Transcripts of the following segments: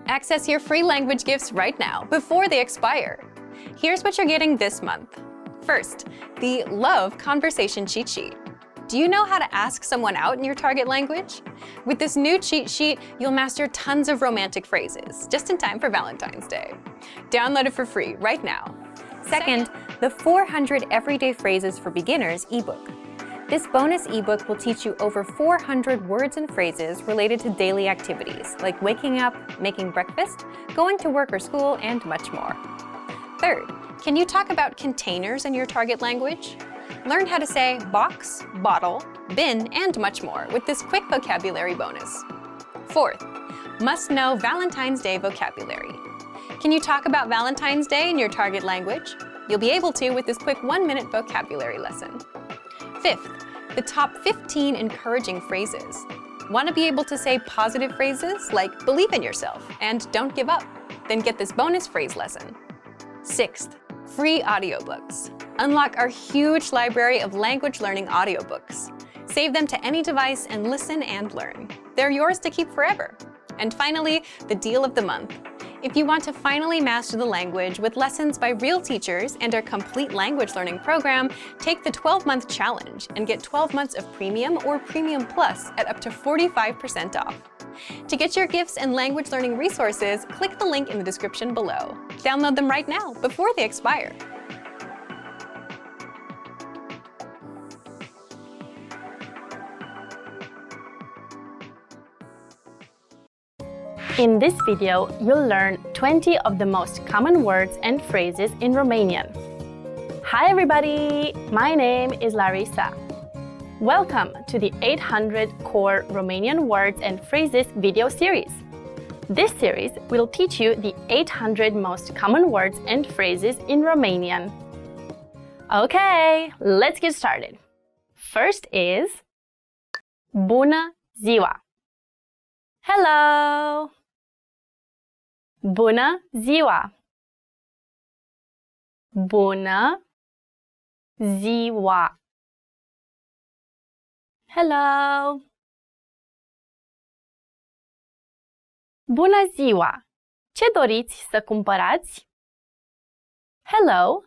Access your free language gifts right now, before they expire. Here's what you're getting this month. First, the Love Conversation Cheat Sheet. Do you know how to ask someone out in your target language? With this new cheat sheet, you'll master tons of romantic phrases, just in time for Valentine's Day. Download it for free right now. Second, the 400 Everyday Phrases for Beginners ebook. This bonus ebook will teach you over 400 words and phrases related to daily activities, like waking up, making breakfast, going to work or school, and much more. Third, can you talk about containers in your target language? Learn how to say box, bottle, bin, and much more with this quick vocabulary bonus. Fourth, must-know Valentine's Day vocabulary. Can you talk about Valentine's Day in your target language? You'll be able to with this quick 1-minute vocabulary lesson. Fifth, the top 15 encouraging phrases. Want to be able to say positive phrases like believe in yourself and don't give up? Then get this bonus phrase lesson. Sixth, free audiobooks. Unlock our huge library of language learning audiobooks. Save them to any device and listen and learn. They're yours to keep forever. And finally, the deal of the month. If you want to finally master the language with lessons by real teachers and our complete language learning program, take the 12-month challenge and get 12 months of Premium or Premium Plus at up to 45% off. To get your gifts and language learning resources, click the link in the description below. Download them right now before they expire. In this video, you'll learn 20 of the most common words and phrases in Romanian. Hi everybody! My name is Larissa. Welcome to the 800 Core Romanian Words and Phrases video series. This series will teach you the 800 most common words and phrases in Romanian. Okay, let's get started. First is Bună ziua! Hello! Bună ziua! Bună ziua! Hello! Bună ziua! Ce doriți să cumpărați? Hello!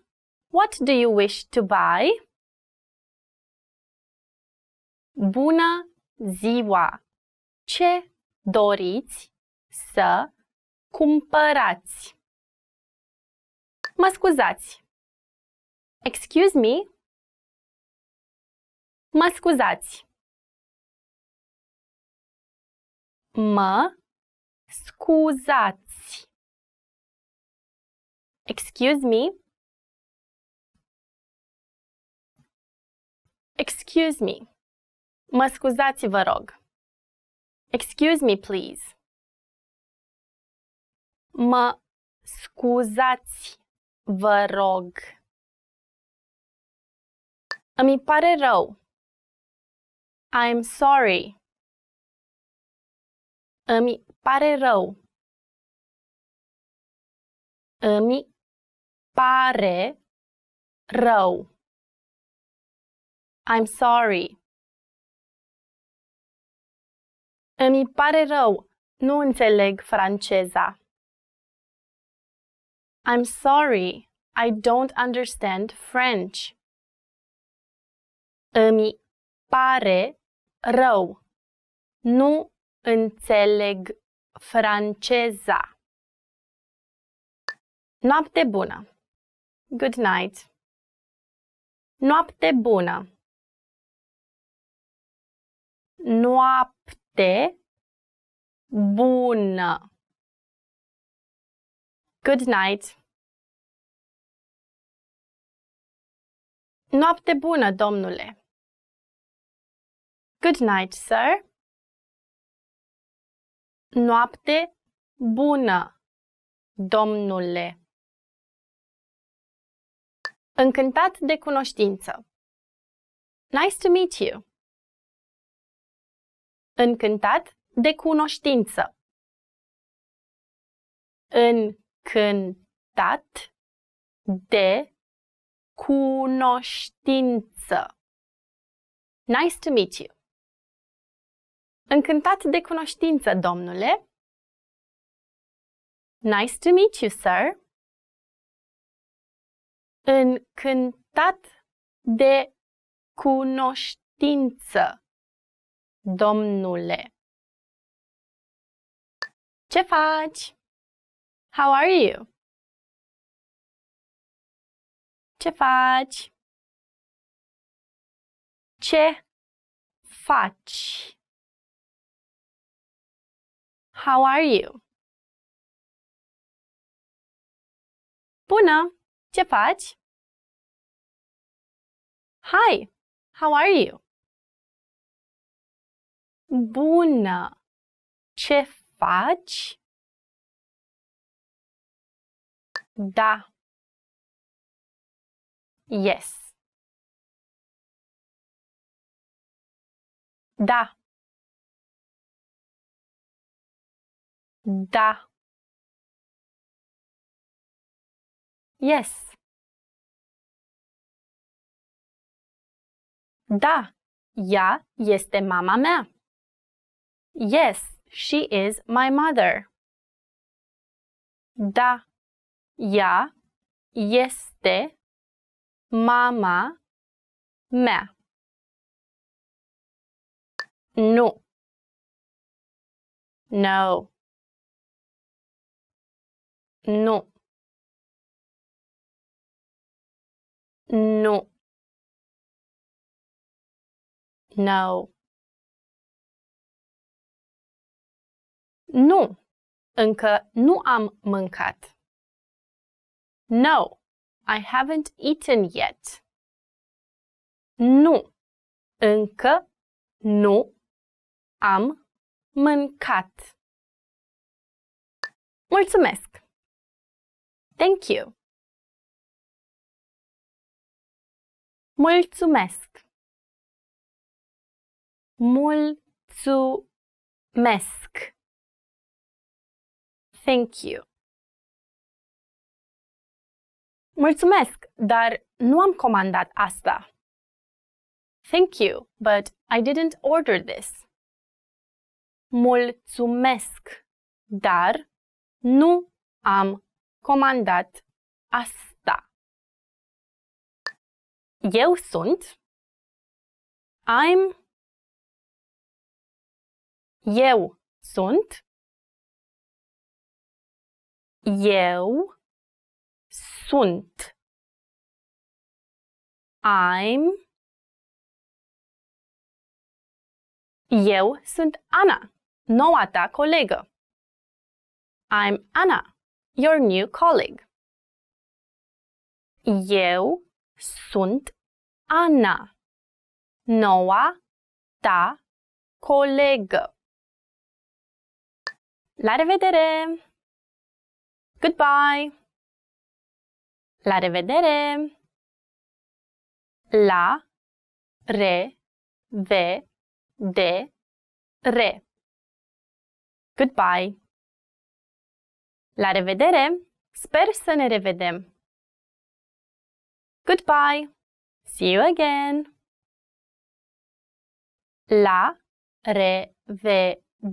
What do you wish to buy? Bună ziua! Ce doriți să cumpărați? Mă scuzați! Excuse me? Mă scuzați! Mă scuzați! Excuse me? Excuse me! Mă scuzați, vă rog! Excuse me, please. Mă scuzați, vă rog. Îmi pare rău. I'm sorry. Îmi pare rău. Îmi pare rău. I'm sorry. Îmi pare rău, nu înțeleg franceza. I'm sorry, I don't understand French. Îmi pare rău, nu înțeleg franceza. Noapte bună. Good night. Noapte bună. Noapte bună. Good night. Noapte bună, domnule. Good night, sir. Noapte bună, domnule. Încântat de cunoștință. Nice to meet you. Încântat de cunoștință. Încântat de cunoștință. Nice to meet you. Încântat de cunoștință, domnule. Nice to meet you, sir. Încântat de cunoștință, domnule. Ce faci? How are you? Ce faci? Ce faci? How are you? Bună! Ce faci? Hi! How are you? Bună! Ce faci? Da. Yes. Da. Da. Yes. Da, ea este mama mea. Yes, she is my mother. Da, ea este mama mea. Nu. No. Nu. Nu. No. Nu. Încă nu am mâncat. No. I haven't eaten yet. Nu. Încă nu am mâncat. Mulțumesc. Thank you. Mulțumesc. Mulțumesc. Thank you. Mulțumesc, dar nu am comandat asta. Thank you, but I didn't order this. Mulțumesc, dar nu am comandat asta. Eu sunt. I'm. Eu sunt. Eu sunt. I'm. Eu sunt Ana, noua ta colegă. I'm Anna, your new colleague. Eu sunt Ana, noua ta colegă. La revedere! Goodbye! La revedere! La revedere! Goodbye! La revedere! Sper să ne revedem! Goodbye! See you again! La revedere!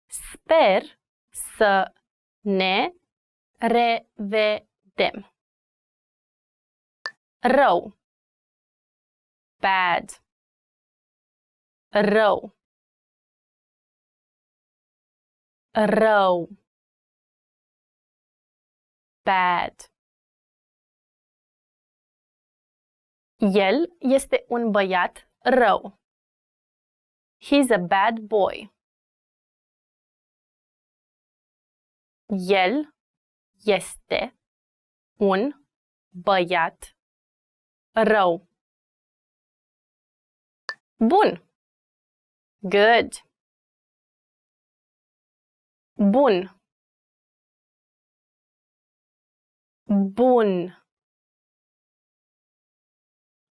Sper să ne revedem! Rău. Bad. Rău. Rău. Bad. El este un băiat rău. He's a bad boy. El este un băiat rău. Bun. Good. Bun. Bun.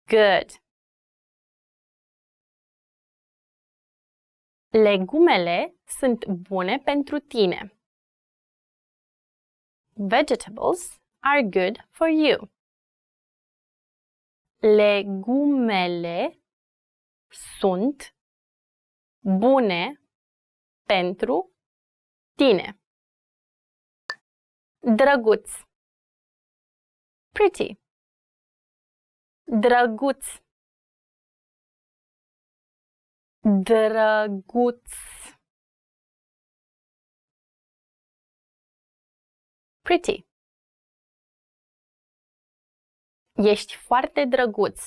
Good. Legumele sunt bune pentru tine. Vegetables are good for you. Legumele sunt bune pentru tine. Drăguț. Pretty. Drăguț. Drăguț. Pretty. Ești foarte drăguț.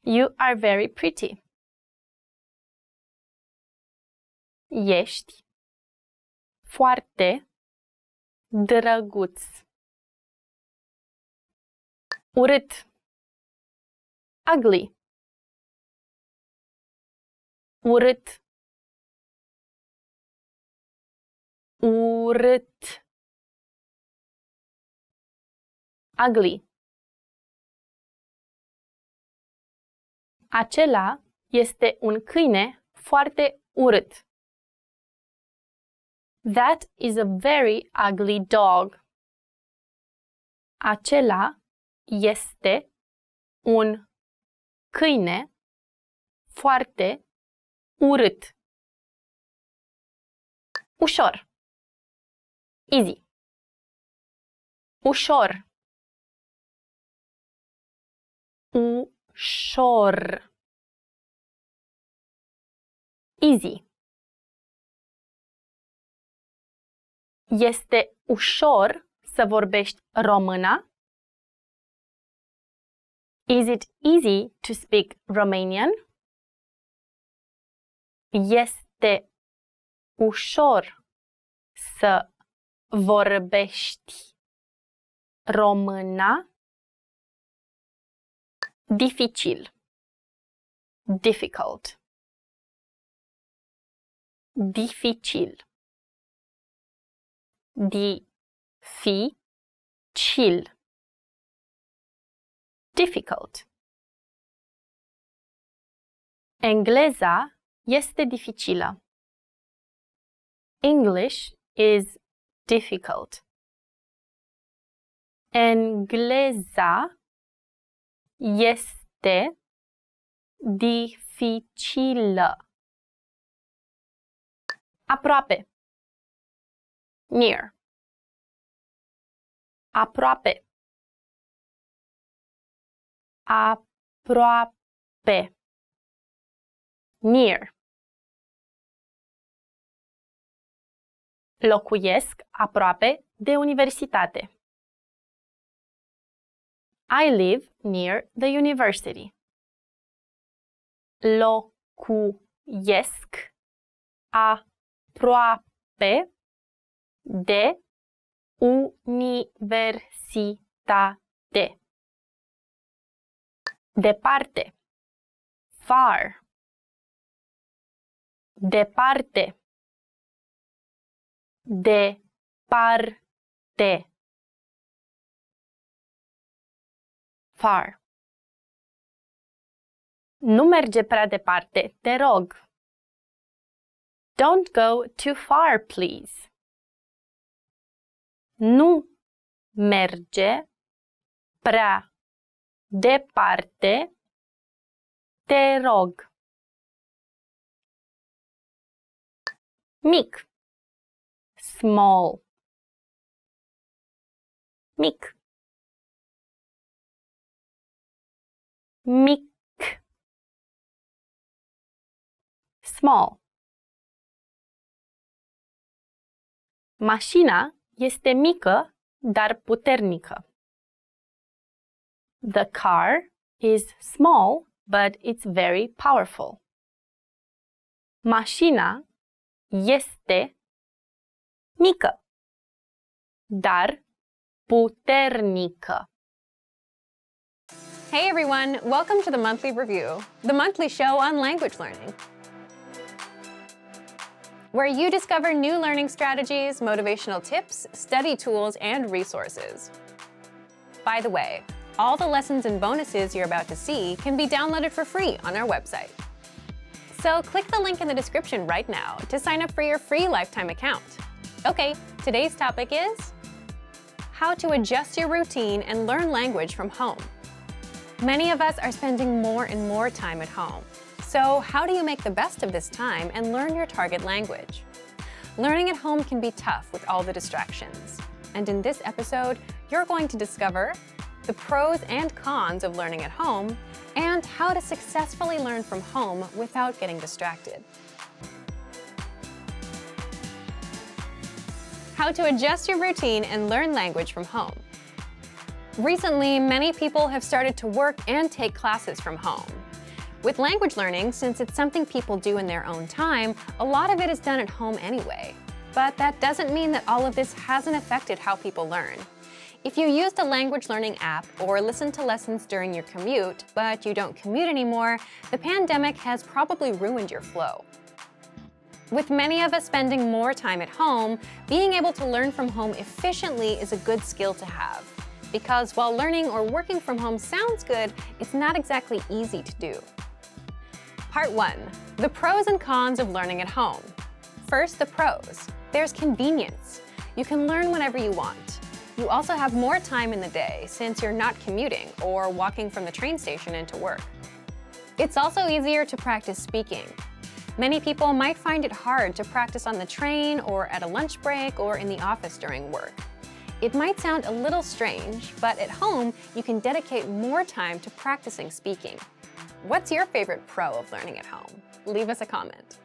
You are very pretty. Ești foarte drăguț. Urât. Ugly. Urât. Urât. Ugly. Acela este un câine foarte urât. That is a very ugly dog. Acela este un câine foarte urât. Ușor. Easy. Ușor. Ușor. Easy. Este ușor să vorbești română? Is it easy to speak Romanian? Este ușor să vorbești română? Dificil. Difficult. Dificil. Dificil. Difficult. Engleza este dificilă. English is difficult. Engleza este dificilă. Aproape. Near. Aproape. Aproape. Near. Locuiesc aproape de universitate. I live near the university. Locuiesc aproape de universitate. Departe. Far. Departe. Departe. Far. Nu merge prea departe, te rog. Don't go too far, please. Nu merge prea departe, te rog. Mic. Small. Mic. Mic. Small. Mașina este mică, dar puternică. The car is small, but it's very powerful. Mașina este mică, dar puternică. Hey everyone, welcome to the Monthly Review, the monthly show on language learning, where you discover new learning strategies, motivational tips, study tools, and resources. By the way, all the lessons and bonuses you're about to see can be downloaded for free on our website. So click the link in the description right now to sign up for your free lifetime account. Okay, today's topic is how to adjust your routine and learn language from home. Many of us are spending more and more time at home. So how do you make the best of this time and learn your target language? Learning at home can be tough with all the distractions. And in this episode, you're going to discover the pros and cons of learning at home and how to successfully learn from home without getting distracted. How to adjust your routine and learn language from home. Recently, many people have started to work and take classes from home. With language learning, since it's something people do in their own time, a lot of it is done at home anyway. But that doesn't mean that all of this hasn't affected how people learn. If you used a language learning app or listened to lessons during your commute, but you don't commute anymore, the pandemic has probably ruined your flow. With many of us spending more time at home, being able to learn from home efficiently is a good skill to have. Because while learning or working from home sounds good, it's not exactly easy to do. Part 1. The pros and cons of learning at home. First, the pros. There's convenience. You can learn whenever you want. You also have more time in the day since you're not commuting or walking from the train station into work. It's also easier to practice speaking. Many people might find it hard to practice on the train or at a lunch break or in the office during work. It might sound a little strange, but at home, you can dedicate more time to practicing speaking. What's your favorite pro of learning at home? Leave us a comment.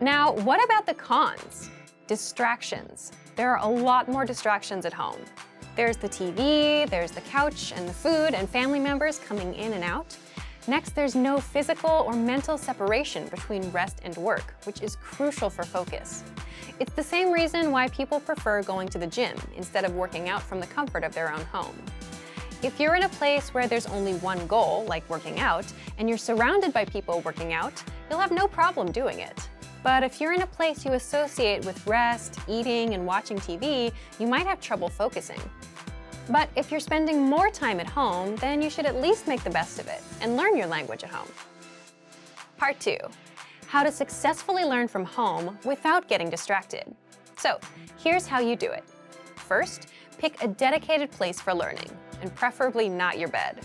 Now, what about the cons? Distractions. There are a lot more distractions at home. There's the TV, there's the couch and the food and family members coming in and out. Next, there's no physical or mental separation between rest and work, which is crucial for focus. It's the same reason why people prefer going to the gym instead of working out from the comfort of their own home. If you're in a place where there's only one goal, like working out, and you're surrounded by people working out, you'll have no problem doing it. But if you're in a place you associate with rest, eating, and watching TV, you might have trouble focusing. But if you're spending more time at home, then you should at least make the best of it and learn your language at home. Part 2. How to successfully learn from home without getting distracted. So, here's how you do it. First, pick a dedicated place for learning, and preferably not your bed.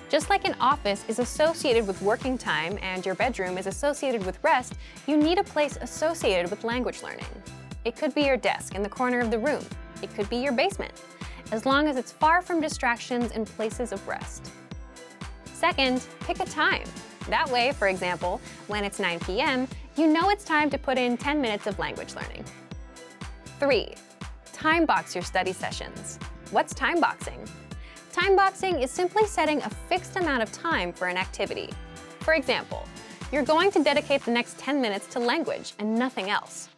Just like an office is associated with working time and your bedroom is associated with rest, you need a place associated with language learning. It could be your desk in the corner of the room. It could be your basement, as long as it's far from distractions and places of rest. Second, pick a time. That way, for example, when it's 9 p.m., you know it's time to put in 10 minutes of language learning. 3. Time box your study sessions. What's time boxing? Time boxing is simply setting a fixed amount of time for an activity. For example, you're going to dedicate the next 10 minutes to language and nothing else.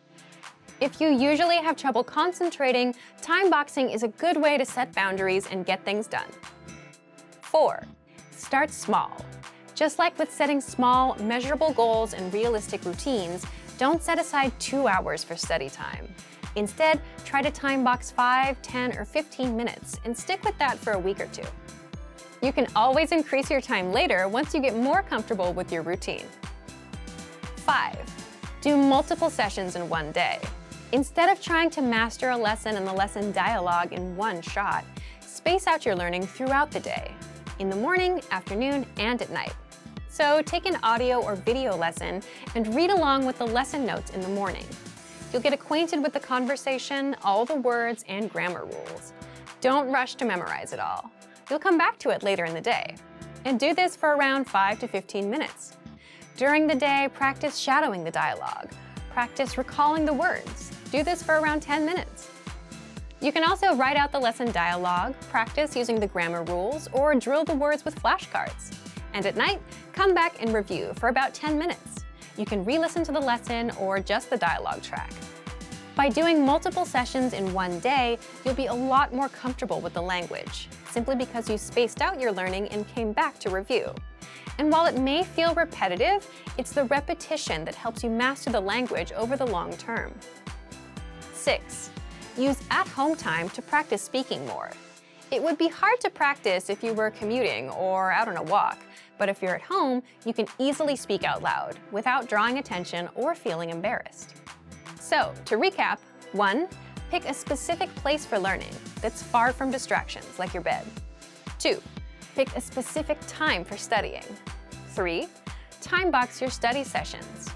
If you usually have trouble concentrating, time boxing is a good way to set boundaries and get things done. 4. Start small. Just like with setting small, measurable goals and realistic routines, don't set aside 2 hours for study time. Instead, try to time box 5, 10, or 15 minutes and stick with that for a week or 2. You can always increase your time later once you get more comfortable with your routine. 5. Do multiple sessions in one day. Instead of trying to master a lesson and the lesson dialogue in one shot, space out your learning throughout the day, in the morning, afternoon, and at night. So take an audio or video lesson and read along with the lesson notes in the morning. You'll get acquainted with the conversation, all the words, and grammar rules. Don't rush to memorize it all. You'll come back to it later in the day. And do this for around 5 to 15 minutes. During the day, practice shadowing the dialogue. Practice recalling the words. Do this for around 10 minutes. You can also write out the lesson dialogue, practice using the grammar rules, or drill the words with flashcards. And at night, come back and review for about 10 minutes. You can re-listen to the lesson or just the dialogue track. By doing multiple sessions in one day, you'll be a lot more comfortable with the language, simply because you spaced out your learning and came back to review. And while it may feel repetitive, it's the repetition that helps you master the language over the long term. 6. Use at-home time to practice speaking more. It would be hard to practice if you were commuting or out on a walk, but if you're at home, you can easily speak out loud without drawing attention or feeling embarrassed. So, to recap, 1. Pick a specific place for learning that's far from distractions like your bed. 2. Pick a specific time for studying. 3. Time box your study sessions.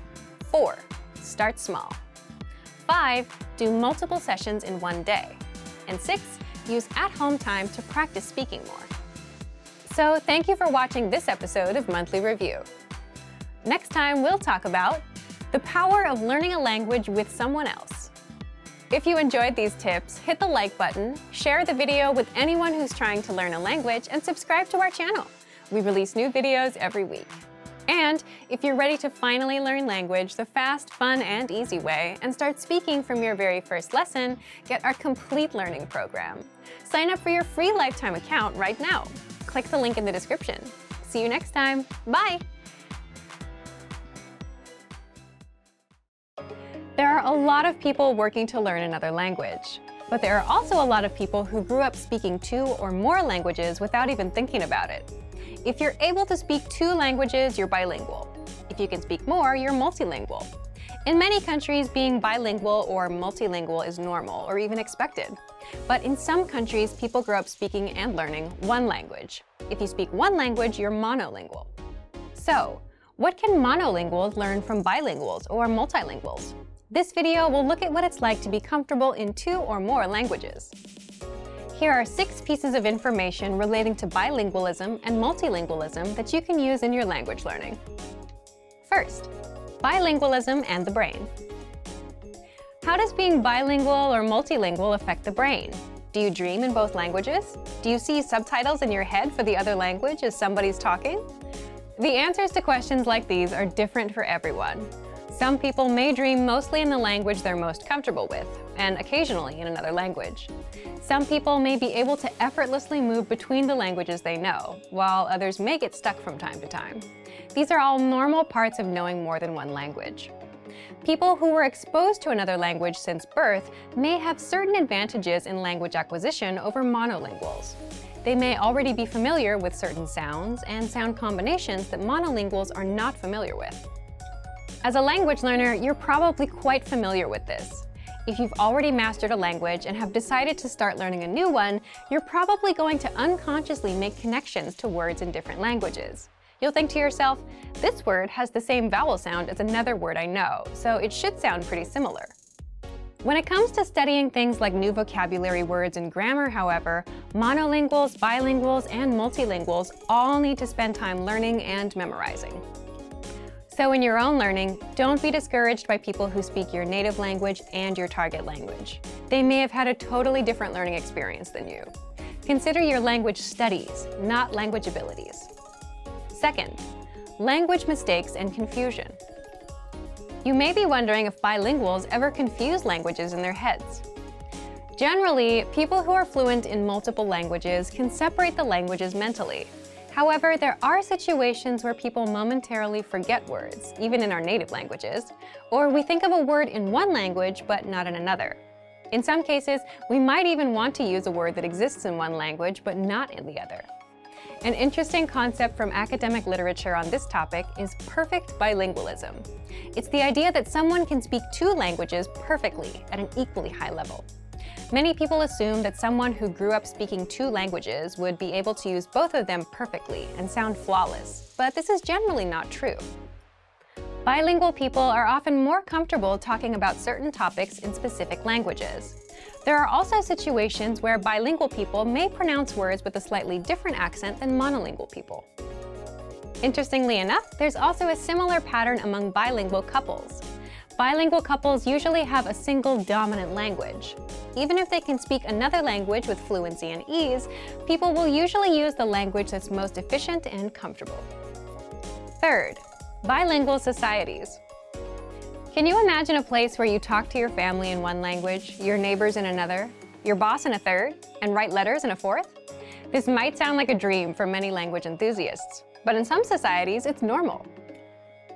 4. Start small. 5. Do multiple sessions in one day. And 6. Use at-home time to practice speaking more. So thank you for watching this episode of Monthly Review. Next time, we'll talk about the power of learning a language with someone else. If you enjoyed these tips, hit the like button, share the video with anyone who's trying to learn a language, and subscribe to our channel. We release new videos every week. And if you're ready to finally learn language the fast, fun, and easy way and start speaking from your very first lesson, get our complete learning program. Sign up for your free lifetime account right now. Click the link in the description. See you next time. Bye! There are a lot of people working to learn another language, but there are also a lot of people who grew up speaking 2 or more languages without even thinking about it. If you're able to speak 2 languages, you're bilingual. If you can speak more, you're multilingual. In many countries, being bilingual or multilingual is normal or even expected. But in some countries, people grow up speaking and learning 1 language. If you speak 1 language, you're monolingual. So, what can monolinguals learn from bilinguals or multilinguals? This video will look at what it's like to be comfortable in 2 or more languages. Here are 6 pieces of information relating to bilingualism and multilingualism that you can use in your language learning. First, bilingualism and the brain. How does being bilingual or multilingual affect the brain? Do you dream in both languages? Do you see subtitles in your head for the other language as somebody's talking? The answers to questions like these are different for everyone. Some people may dream mostly in the language they're most comfortable with, and occasionally in another language. Some people may be able to effortlessly move between the languages they know, while others may get stuck from time to time. These are all normal parts of knowing more than 1 language. People who were exposed to another language since birth may have certain advantages in language acquisition over monolinguals. They may already be familiar with certain sounds and sound combinations that monolinguals are not familiar with. As a language learner, you're probably quite familiar with this. If you've already mastered a language and have decided to start learning a new one, you're probably going to unconsciously make connections to words in different languages. You'll think to yourself, this word has the same vowel sound as another word I know, so it should sound pretty similar. When it comes to studying things like new vocabulary words and grammar, however, monolinguals, bilinguals, and multilinguals all need to spend time learning and memorizing. So in your own learning, don't be discouraged by people who speak your native language and your target language. They may have had a totally different learning experience than you. Consider your language studies, not language abilities. Second, language mistakes and confusion. You may be wondering if bilinguals ever confuse languages in their heads. Generally, people who are fluent in multiple languages can separate the languages mentally. However, there are situations where people momentarily forget words, even in our native languages, or we think of a word in one language but not in another. In some cases, we might even want to use a word that exists in one language but not in the other. An interesting concept from academic literature on this topic is perfect bilingualism. It's the idea that someone can speak 2 languages perfectly at an equally high level. Many people assume that someone who grew up speaking 2 languages would be able to use both of them perfectly and sound flawless, but this is generally not true. Bilingual people are often more comfortable talking about certain topics in specific languages. There are also situations where bilingual people may pronounce words with a slightly different accent than monolingual people. Interestingly enough, there's also a similar pattern among bilingual couples. Bilingual couples usually have a single dominant language. Even if they can speak another language with fluency and ease, people will usually use the language that's most efficient and comfortable. Third, bilingual societies. Can you imagine a place where you talk to your family in one language, your neighbors in another, your boss in a third, and write letters in a fourth? This might sound like a dream for many language enthusiasts, but in some societies, it's normal.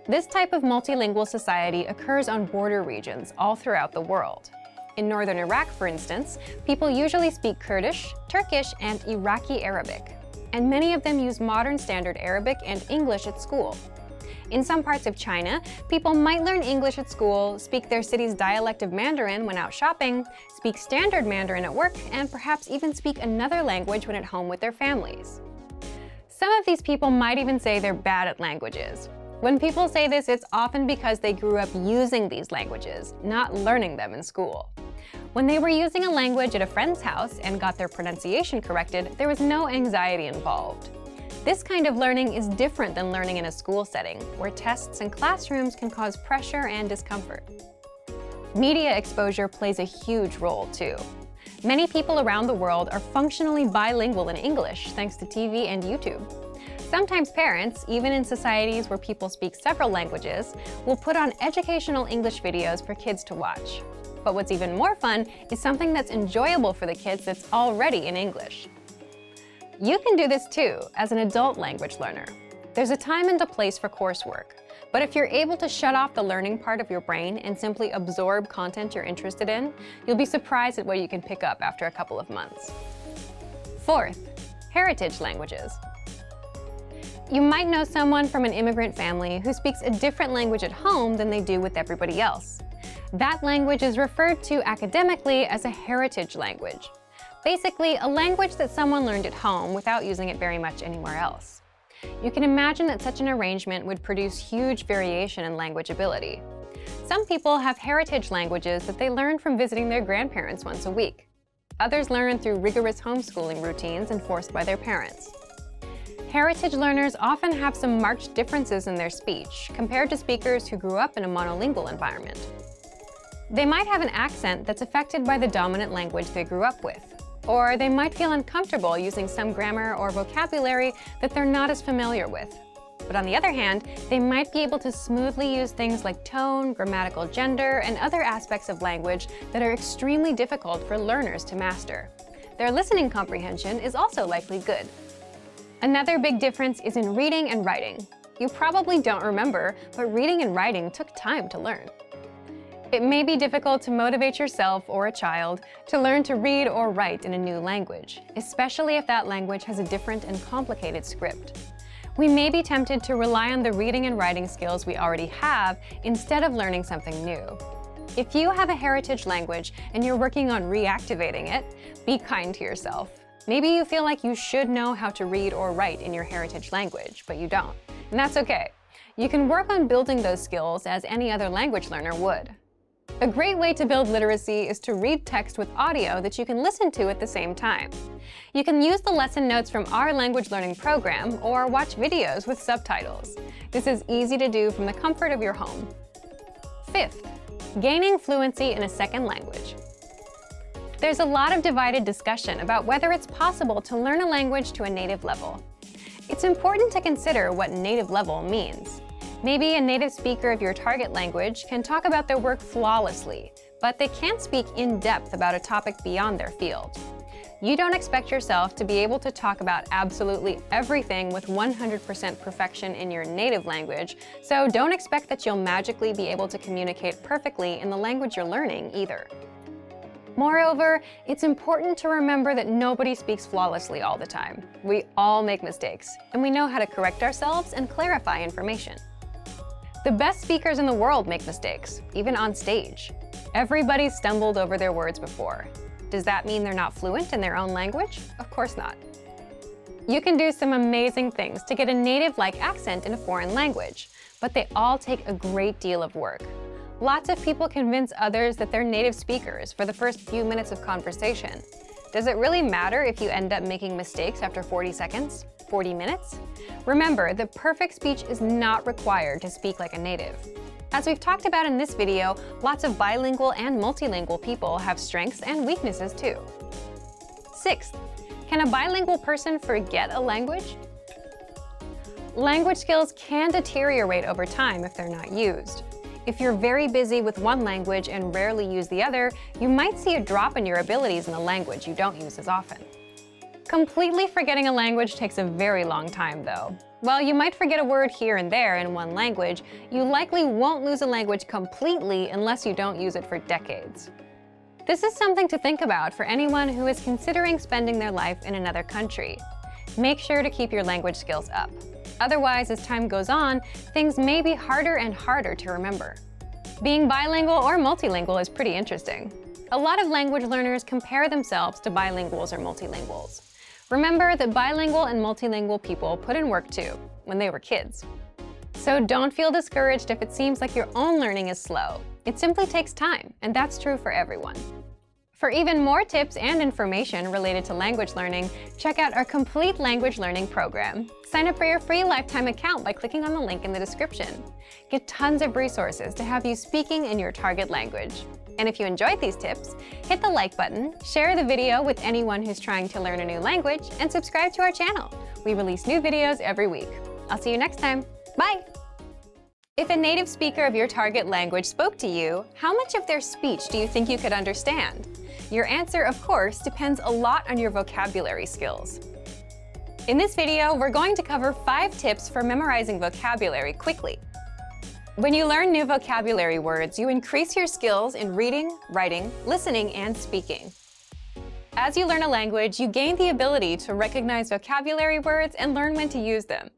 This type of multilingual society occurs on border regions all throughout the world. In northern Iraq, for instance, people usually speak Kurdish, Turkish, and Iraqi Arabic, and many of them use modern standard Arabic and English at school. In some parts of China, people might learn English at school, speak their city's dialect of Mandarin when out shopping, speak standard Mandarin at work, and perhaps even speak another language when at home with their families. Some of these people might even say they're bad at languages. When people say this, it's often because they grew up using these languages, not learning them in school. When they were using a language at a friend's house and got their pronunciation corrected, there was no anxiety involved. This kind of learning is different than learning in a school setting, where tests and classrooms can cause pressure and discomfort. Media exposure plays a huge role, too. Many people around the world are functionally bilingual in English thanks to TV and YouTube. Sometimes parents, even in societies where people speak several languages, will put on educational English videos for kids to watch. But what's even more fun is something that's enjoyable for the kids that's already in English. You can do this too as an adult language learner. There's a time and a place for coursework, but if you're able to shut off the learning part of your brain and simply absorb content you're interested in, you'll be surprised at what you can pick up after a couple of months. Fourth, heritage languages. You might know someone from an immigrant family who speaks a different language at home than they do with everybody else. That language is referred to academically as a heritage language. Basically, a language that someone learned at home without using it very much anywhere else. You can imagine that such an arrangement would produce huge variation in language ability. Some people have heritage languages that they learn from visiting their grandparents once a week. Others learn through rigorous homeschooling routines enforced by their parents. Heritage learners often have some marked differences in their speech compared to speakers who grew up in a monolingual environment. They might have an accent that's affected by the dominant language they grew up with, or they might feel uncomfortable using some grammar or vocabulary that they're not as familiar with. But on the other hand, they might be able to smoothly use things like tone, grammatical gender, and other aspects of language that are extremely difficult for learners to master. Their listening comprehension is also likely good. Another big difference is in reading and writing. You probably don't remember, but reading and writing took time to learn. It may be difficult to motivate yourself or a child to learn to read or write in a new language, especially if that language has a different and complicated script. We may be tempted to rely on the reading and writing skills we already have instead of learning something new. If you have a heritage language and you're working on reactivating it, be kind to yourself. Maybe you feel like you should know how to read or write in your heritage language, but you don't. And that's okay. You can work on building those skills as any other language learner would. A great way to build literacy is to read text with audio that you can listen to at the same time. You can use the lesson notes from our language learning program or watch videos with subtitles. This is easy to do from the comfort of your home. Fifth, gaining fluency in a second language. There's a lot of divided discussion about whether it's possible to learn a language to a native level. It's important to consider what native level means. Maybe a native speaker of your target language can talk about their work flawlessly, but they can't speak in depth about a topic beyond their field. You don't expect yourself to be able to talk about absolutely everything with 100% perfection in your native language, so don't expect that you'll magically be able to communicate perfectly in the language you're learning either. Moreover, it's important to remember that nobody speaks flawlessly all the time. We all make mistakes, and we know how to correct ourselves and clarify information. The best speakers in the world make mistakes, even on stage. Everybody's stumbled over their words before. Does that mean they're not fluent in their own language? Of course not. You can do some amazing things to get a native-like accent in a foreign language, but they all take a great deal of work. Lots of people convince others that they're native speakers for the first few minutes of conversation. Does it really matter if you end up making mistakes after 40 seconds? 40 minutes? Remember, the perfect speech is not required to speak like a native. As we've talked about in this video, lots of bilingual and multilingual people have strengths and weaknesses too. Sixth, can a bilingual person forget a language? Language skills can deteriorate over time if they're not used. If you're very busy with one language and rarely use the other, you might see a drop in your abilities in the language you don't use as often. Completely forgetting a language takes a very long time, though. While you might forget a word here and there in one language, you likely won't lose a language completely unless you don't use it for decades. This is something to think about for anyone who is considering spending their life in another country. Make sure to keep your language skills up. Otherwise, as time goes on, things may be harder and harder to remember. Being bilingual or multilingual is pretty interesting. A lot of language learners compare themselves to bilinguals or multilinguals. Remember that bilingual and multilingual people put in work too, when they were kids. So don't feel discouraged if it seems like your own learning is slow. It simply takes time, and that's true for everyone. For even more tips and information related to language learning, check out our complete language learning program. Sign up for your free lifetime account by clicking on the link in the description. Get tons of resources to have you speaking in your target language. And if you enjoyed these tips, hit the like button, share the video with anyone who's trying to learn a new language, and subscribe to our channel. We release new videos every week. I'll see you next time. Bye! If a native speaker of your target language spoke to you, how much of their speech do you think you could understand? Your answer, of course, depends a lot on your vocabulary skills. In this video, we're going to cover 5 tips for memorizing vocabulary quickly. When you learn new vocabulary words, you increase your skills in reading, writing, listening, and speaking. As you learn a language, you gain the ability to recognize vocabulary words and learn when to use them.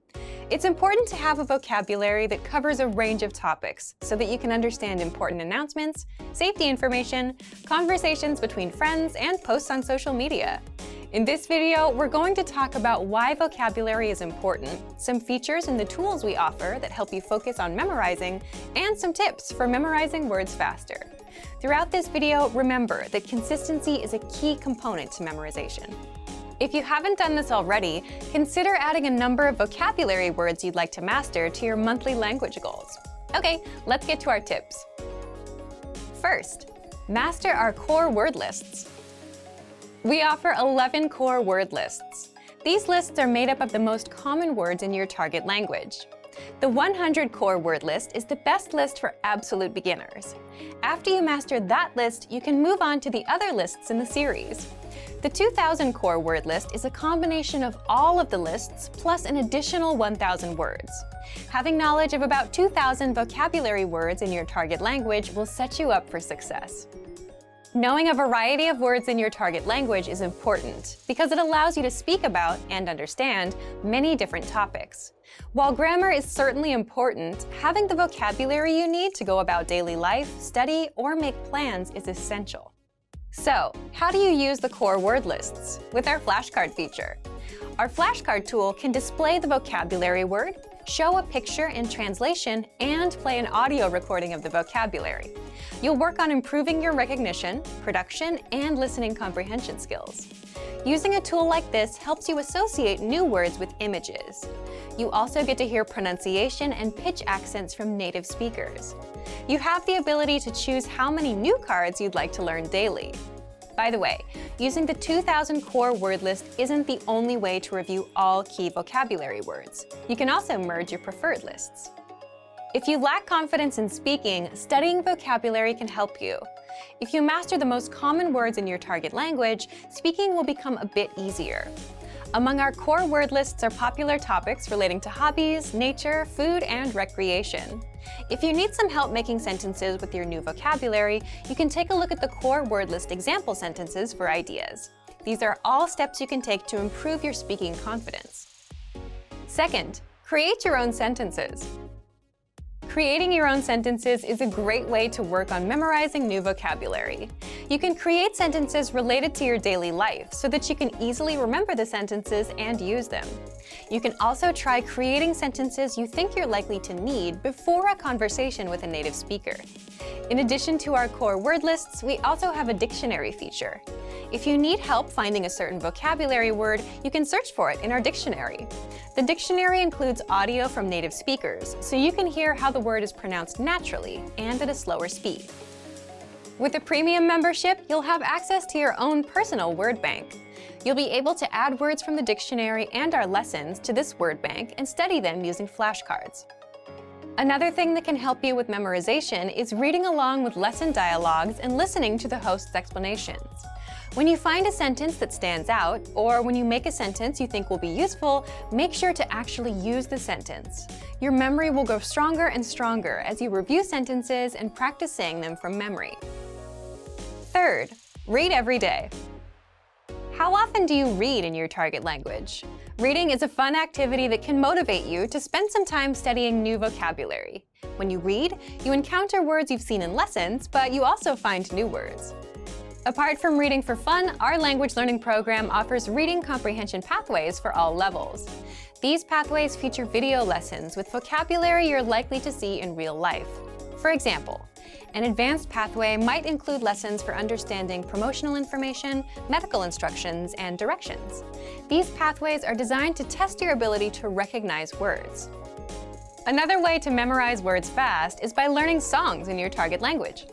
It's important to have a vocabulary that covers a range of topics so that you can understand important announcements, safety information, conversations between friends, and posts on social media. In this video, we're going to talk about why vocabulary is important, some features and the tools we offer that help you focus on memorizing, and some tips for memorizing words faster. Throughout this video, remember that consistency is a key component to memorization. If you haven't done this already, consider adding a number of vocabulary words you'd like to master to your monthly language goals. Okay, let's get to our tips. First, master our core word lists. We offer 11 core word lists. These lists are made up of the most common words in your target language. The 100 core word list is the best list for absolute beginners. After you master that list, you can move on to the other lists in the series. The 2000 core word list is a combination of all of the lists plus an additional 1,000 words. Having knowledge of about 2,000 vocabulary words in your target language will set you up for success. Knowing a variety of words in your target language is important because it allows you to speak about and understand many different topics. While grammar is certainly important, having the vocabulary you need to go about daily life, study, or make plans is essential. So, how do you use the core word lists? With our flashcard feature. Our flashcard tool can display the vocabulary word, show a picture and translation, and play an audio recording of the vocabulary. You'll work on improving your recognition, production, and listening comprehension skills. Using a tool like this helps you associate new words with images. You also get to hear pronunciation and pitch accents from native speakers. You have the ability to choose how many new cards you'd like to learn daily. By the way, using the 2000 core word list isn't the only way to review all key vocabulary words. You can also merge your preferred lists. If you lack confidence in speaking, studying vocabulary can help you. If you master the most common words in your target language, speaking will become a bit easier. Among our core word lists are popular topics relating to hobbies, nature, food, and recreation. If you need some help making sentences with your new vocabulary, you can take a look at the core word list example sentences for ideas. These are all steps you can take to improve your speaking confidence. Second, create your own sentences. Creating your own sentences is a great way to work on memorizing new vocabulary. You can create sentences related to your daily life so that you can easily remember the sentences and use them. You can also try creating sentences you think you're likely to need before a conversation with a native speaker. In addition to our core word lists, we also have a dictionary feature. If you need help finding a certain vocabulary word, you can search for it in our dictionary. The dictionary includes audio from native speakers, so you can hear how the word is pronounced naturally and at a slower speed. With a premium membership, you'll have access to your own personal word bank. You'll be able to add words from the dictionary and our lessons to this word bank and study them using flashcards. Another thing that can help you with memorization is reading along with lesson dialogues and listening to the host's explanations. When you find a sentence that stands out, or when you make a sentence you think will be useful, make sure to actually use the sentence. Your memory will grow stronger and stronger as you review sentences and practice saying them from memory. Third, read every day. How often do you read in your target language? Reading is a fun activity that can motivate you to spend some time studying new vocabulary. When you read, you encounter words you've seen in lessons, but you also find new words. Apart from reading for fun, our language learning program offers reading comprehension pathways for all levels. These pathways feature video lessons with vocabulary you're likely to see in real life. For example, an advanced pathway might include lessons for understanding promotional information, medical instructions, and directions. These pathways are designed to test your ability to recognize words. Another way to memorize words fast is by learning songs in your target language.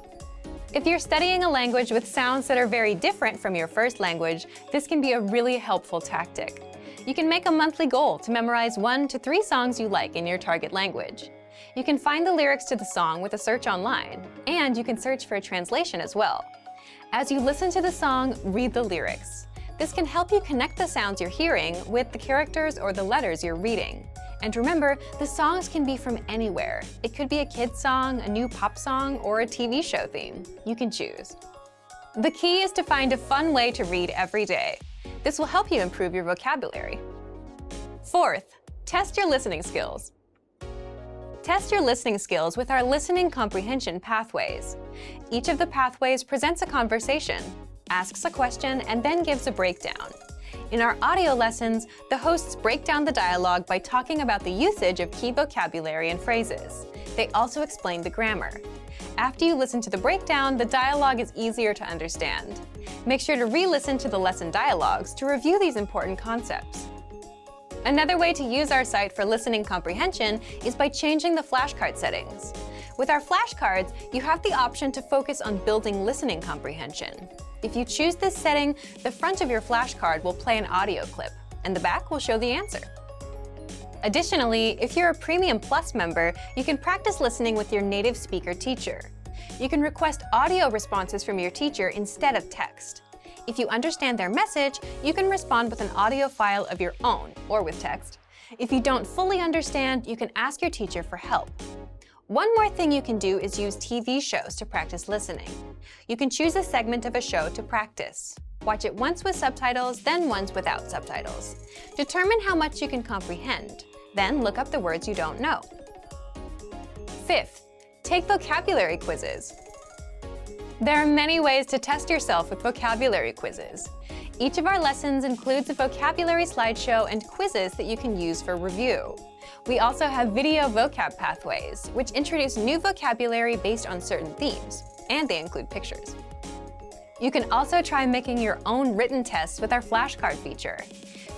If you're studying a language with sounds that are very different from your first language, this can be a really helpful tactic. You can make a monthly goal to memorize 1 to 3 songs you like in your target language. You can find the lyrics to the song with a search online, and you can search for a translation as well. As you listen to the song, read the lyrics. This can help you connect the sounds you're hearing with the characters or the letters you're reading. And remember, the songs can be from anywhere. It could be a kid's song, a new pop song, or a TV show theme. You can choose. The key is to find a fun way to read every day. This will help you improve your vocabulary. Fourth, test your listening skills. Test your listening skills with our listening comprehension pathways. Each of the pathways presents a conversation, asks a question, and then gives a breakdown. In our audio lessons, the hosts break down the dialogue by talking about the usage of key vocabulary and phrases. They also explain the grammar. After you listen to the breakdown, the dialogue is easier to understand. Make sure to re-listen to the lesson dialogues to review these important concepts. Another way to use our site for listening comprehension is by changing the flashcard settings. With our flashcards, you have the option to focus on building listening comprehension. If you choose this setting, the front of your flashcard will play an audio clip, and the back will show the answer. Additionally, if you're a Premium Plus member, you can practice listening with your native speaker teacher. You can request audio responses from your teacher instead of text. If you understand their message, you can respond with an audio file of your own, or with text. If you don't fully understand, you can ask your teacher for help. One more thing you can do is use TV shows to practice listening. You can choose a segment of a show to practice. Watch it once with subtitles, then once without subtitles. Determine how much you can comprehend. Then look up the words you don't know. Fifth, take vocabulary quizzes. There are many ways to test yourself with vocabulary quizzes. Each of our lessons includes a vocabulary slideshow and quizzes that you can use for review. We also have video vocab pathways, which introduce new vocabulary based on certain themes, and they include pictures. You can also try making your own written tests with our flashcard feature.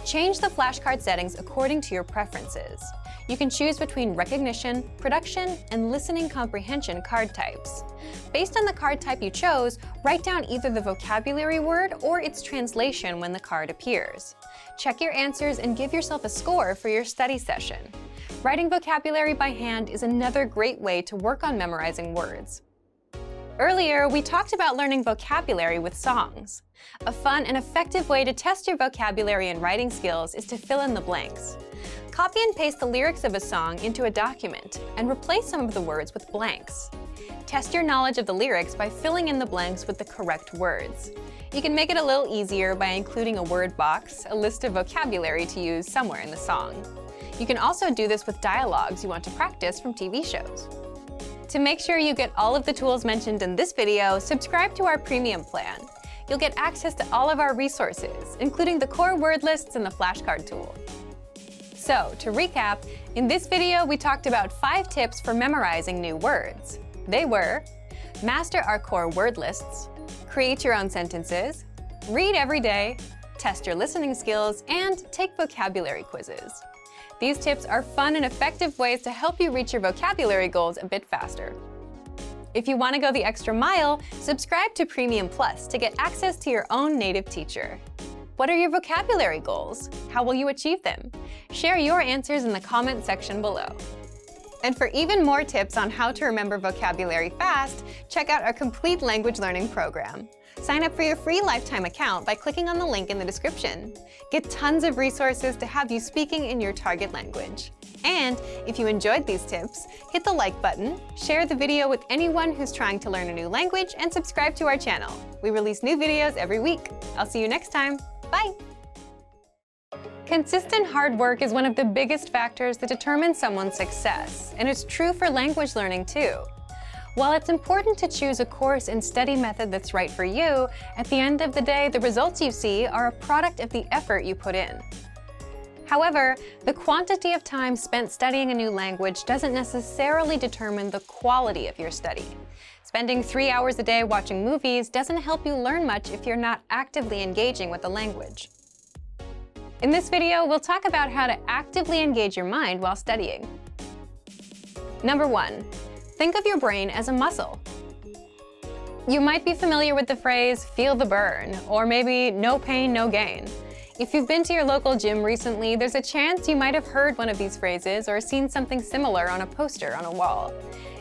Change the flashcard settings according to your preferences. You can choose between recognition, production, and listening comprehension card types. Based on the card type you chose, write down either the vocabulary word or its translation when the card appears. Check your answers and give yourself a score for your study session. Writing vocabulary by hand is another great way to work on memorizing words. Earlier, we talked about learning vocabulary with songs. A fun and effective way to test your vocabulary and writing skills is to fill in the blanks. Copy and paste the lyrics of a song into a document and replace some of the words with blanks. Test your knowledge of the lyrics by filling in the blanks with the correct words. You can make it a little easier by including a word box, a list of vocabulary to use somewhere in the song. You can also do this with dialogues you want to practice from TV shows. To make sure you get all of the tools mentioned in this video, subscribe to our premium plan. You'll get access to all of our resources, including the core word lists and the flashcard tool. So, to recap, in this video we talked about 5 tips for memorizing new words. They were: master our core word lists, create your own sentences, read every day, test your listening skills, and take vocabulary quizzes. These tips are fun and effective ways to help you reach your vocabulary goals a bit faster. If you want to go the extra mile, subscribe to Premium Plus to get access to your own native teacher. What are your vocabulary goals? How will you achieve them? Share your answers in the comment section below. And for even more tips on how to remember vocabulary fast, check out our complete language learning program. Sign up for your free lifetime account by clicking on the link in the description. Get tons of resources to have you speaking in your target language. And if you enjoyed these tips, hit the like button, share the video with anyone who's trying to learn a new language, and subscribe to our channel. We release new videos every week. I'll see you next time. Bye! Consistent hard work is one of the biggest factors that determine someone's success, and it's true for language learning too. While it's important to choose a course and study method that's right for you, at the end of the day, the results you see are a product of the effort you put in. However, the quantity of time spent studying a new language doesn't necessarily determine the quality of your study. Spending 3 hours a day watching movies doesn't help you learn much if you're not actively engaging with the language. In this video, we'll talk about how to actively engage your mind while studying. Number 1. Think of your brain as a muscle. You might be familiar with the phrase, "feel the burn," or maybe "no pain, no gain." If you've been to your local gym recently, there's a chance you might have heard one of these phrases or seen something similar on a poster on a wall.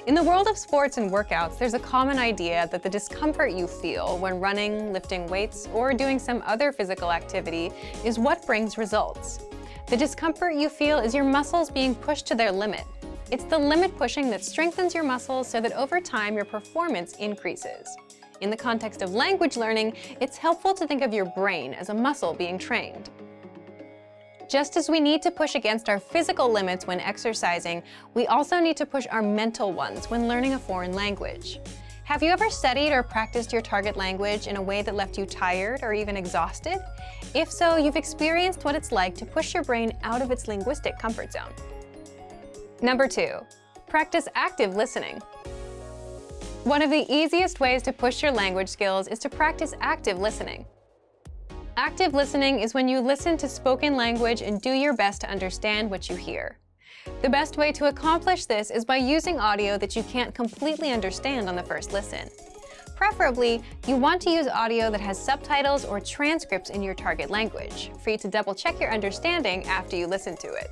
In the world of sports and workouts, there's a common idea that the discomfort you feel when running, lifting weights, or doing some other physical activity is what brings results. The discomfort you feel is your muscles being pushed to their limit. It's the limit pushing that strengthens your muscles so that over time your performance increases. In the context of language learning, it's helpful to think of your brain as a muscle being trained. Just as we need to push against our physical limits when exercising, we also need to push our mental ones when learning a foreign language. Have you ever studied or practiced your target language in a way that left you tired or even exhausted? If so, you've experienced what it's like to push your brain out of its linguistic comfort zone. Number 2, practice active listening. One of the easiest ways to push your language skills is to practice active listening. Active listening is when you listen to spoken language and do your best to understand what you hear. The best way to accomplish this is by using audio that you can't completely understand on the first listen. Preferably, you want to use audio that has subtitles or transcripts in your target language, for you to double-check your understanding after you listen to it.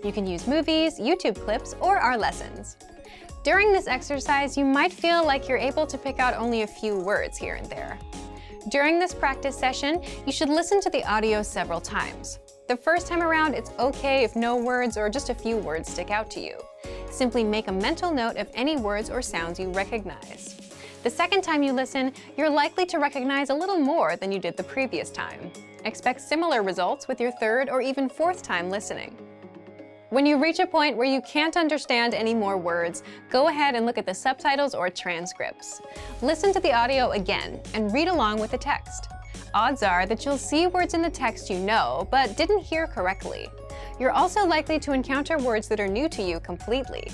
You can use movies, YouTube clips, or our lessons. During this exercise, you might feel like you're able to pick out only a few words here and there. During this practice session, you should listen to the audio several times. The first time around, it's okay if no words or just a few words stick out to you. Simply make a mental note of any words or sounds you recognize. The second time you listen, you're likely to recognize a little more than you did the previous time. Expect similar results with your third or even fourth time listening. When you reach a point where you can't understand any more words, go ahead and look at the subtitles or transcripts. Listen to the audio again and read along with the text. Odds are that you'll see words in the text you know, but didn't hear correctly. You're also likely to encounter words that are new to you completely.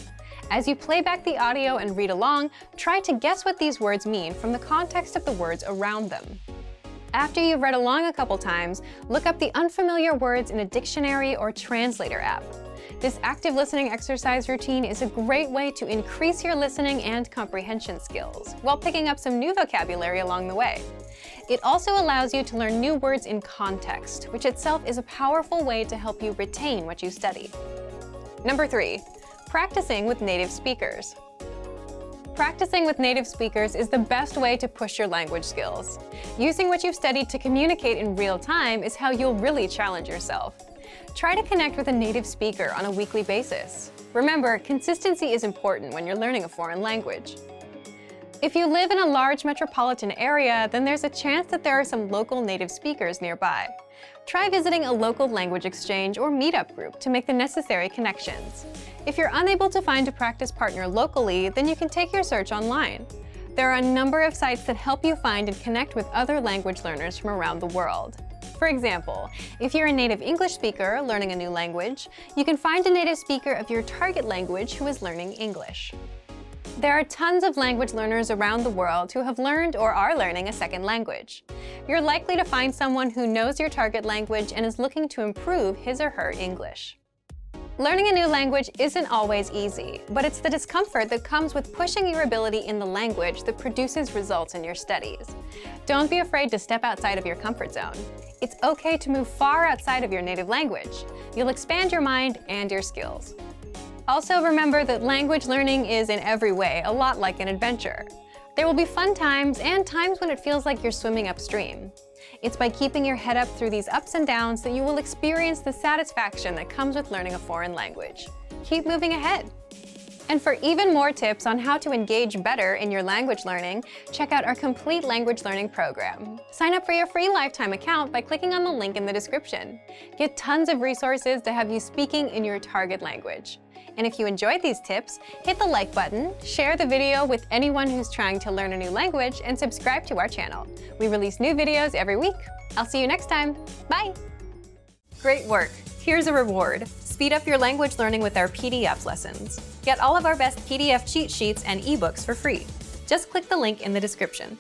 As you play back the audio and read along, try to guess what these words mean from the context of the words around them. After you've read along a couple times, look up the unfamiliar words in a dictionary or translator app. This active listening exercise routine is a great way to increase your listening and comprehension skills, while picking up some new vocabulary along the way. It also allows you to learn new words in context, which itself is a powerful way to help you retain what you study. Number 3, practicing with native speakers. Practicing with native speakers is the best way to push your language skills. Using what you've studied to communicate in real time is how you'll really challenge yourself. Try to connect with a native speaker on a weekly basis. Remember, consistency is important when you're learning a foreign language. If you live in a large metropolitan area, then there's a chance that there are some local native speakers nearby. Try visiting a local language exchange or meetup group to make the necessary connections. If you're unable to find a practice partner locally, then you can take your search online. There are a number of sites that help you find and connect with other language learners from around the world. For example, if you're a native English speaker learning a new language, you can find a native speaker of your target language who is learning English. There are tons of language learners around the world who have learned or are learning a second language. You're likely to find someone who knows your target language and is looking to improve his or her English. Learning a new language isn't always easy, but it's the discomfort that comes with pushing your ability in the language that produces results in your studies. Don't be afraid to step outside of your comfort zone. It's okay to move far outside of your native language. You'll expand your mind and your skills. Also remember that language learning is in every way a lot like an adventure. There will be fun times and times when it feels like you're swimming upstream. It's by keeping your head up through these ups and downs that you will experience the satisfaction that comes with learning a foreign language. Keep moving ahead. And for even more tips on how to engage better in your language learning, check out our complete language learning program. Sign up for your free lifetime account by clicking on the link in the description. Get tons of resources to have you speaking in your target language. And if you enjoyed these tips, hit the like button, share the video with anyone who's trying to learn a new language, and subscribe to our channel. We release new videos every week. I'll see you next time. Bye! Great work! Here's a reward. Speed up your language learning with our PDF lessons. Get all of our best PDF cheat sheets and ebooks for free. Just click the link in the description.